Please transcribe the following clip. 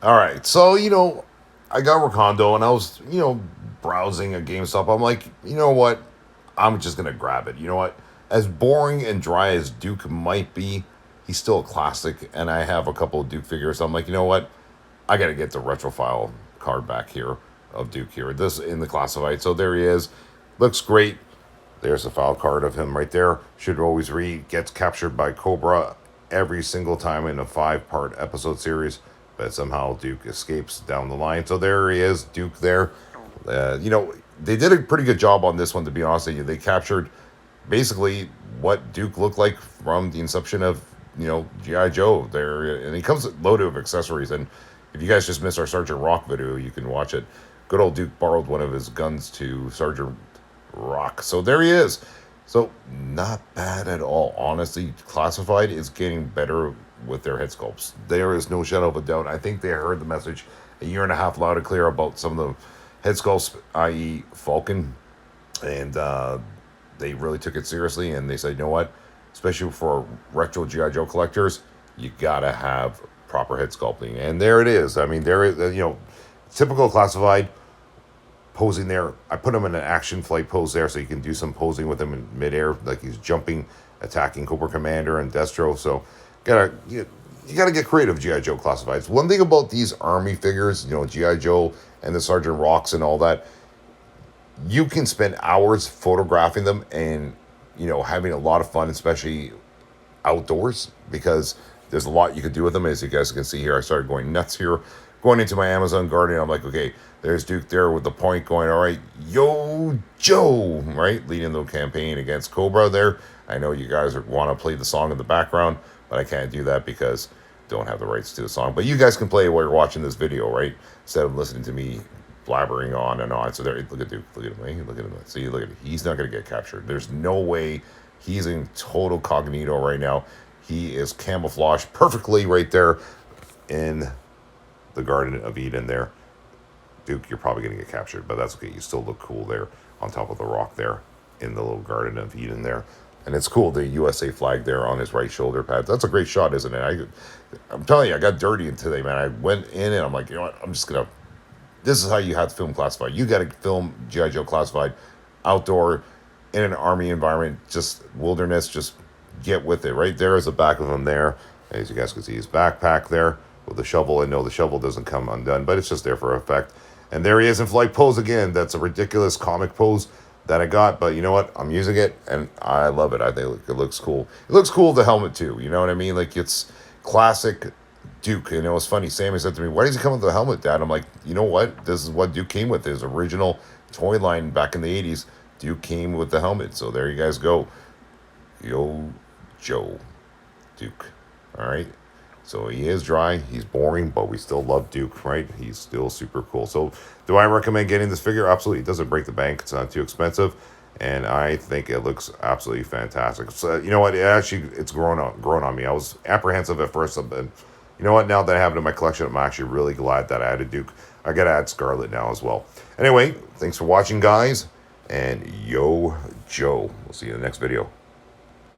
All right, so I got Recondo, and I was browsing at GameStop. I'm like, you know what? I'm just gonna grab it. You know what? As boring and dry as Duke might be, he's still a classic, and I have a couple of Duke figures. So I'm like, you know what? I gotta get the retrophile card back here of Duke here. This in the classified. So there he is. Looks great. There's a file card of him right there. Should always read, gets captured by Cobra every single time in a 5-part episode series, but somehow Duke escapes down the line. So there he is, Duke there. They did a pretty good job on this one, to be honest with you. They captured basically what Duke looked like from the inception of, G.I. Joe there. And he comes loaded with accessories. And if you guys just missed our Sergeant Rock video, you can watch it. Good old Duke borrowed one of his guns to Sergeant Rock. So there he is. So not bad at all. Honestly, Classified is getting better with their head sculpts. There is no shadow of a doubt. I think they heard the message a year and a half loud and clear about some of the head sculpts, i.e. Falcon, and they really took it seriously. And they said, you know what? Especially for retro G.I. Joe collectors, you gotta have proper head sculpting. And there it is. I mean, there is, typical Classified posing there. I put him in an action flight pose there, so you can do some posing with him in midair, like he's jumping, attacking Cobra Commander and Destro. So you gotta get creative, G.I. Joe Classifieds. One thing about these army figures, G.I. Joe and the Sergeant Rocks and all that, you can spend hours photographing them and having a lot of fun, especially outdoors, because there's a lot you can do with them. As you guys can see here, I started going nuts here, going into my Amazon garden. I'm like, okay, there's Duke there with the point going, all right, yo, Joe, right? Leading the campaign against Cobra there. I know you guys want to play the song in the background, but I can't do that because I don't have the rights to the song. But you guys can play it while you're watching this video, right? Instead of listening to me blabbering on and on. So there, look at Duke, look at him, look at him. See, look at him. He's not going to get captured. There's no way. He's in total cognito right now. He is camouflaged perfectly right there in the Garden of Eden there. Duke, you're probably going to get captured, but that's okay. You still look cool there on top of the rock there in the little Garden of Eden there. And it's cool, the USA flag there on his right shoulder pad. That's a great shot, isn't it? I'm telling you, I got dirty today, man. I went in and I'm like, you know what? I'm just going to... This is how you have to film Classified. You got to film G.I. Joe Classified outdoor in an army environment, just wilderness, just get with it. Right there is the back of him there. As you guys can see, his backpack there with the shovel. And no, the shovel doesn't come undone, but it's just there for effect. And there he is in flight pose again. That's a ridiculous comic pose that I got, but you know what? I'm using it, and I love it. I think it looks cool. It looks cool, the helmet, too. You know what I mean? Like, it's classic Duke. And it was funny. Sammy said to me, why does he come with the helmet, Dad? I'm like, you know what? This is what Duke came with. His original toy line back in the 80s. Duke came with the helmet. So there you guys go. Yo, Joe Duke. All right. So he is dry, he's boring, but we still love Duke, right? He's still super cool. So do I recommend getting this figure? Absolutely. It doesn't break the bank. It's not too expensive. And I think it looks absolutely fantastic. So you know what? It's grown on me. I was apprehensive at first, but you know what? Now that I have it in my collection, I'm actually really glad that I added Duke. I got to add Scarlet now as well. Anyway, thanks for watching, guys. And yo, Joe. We'll see you in the next video.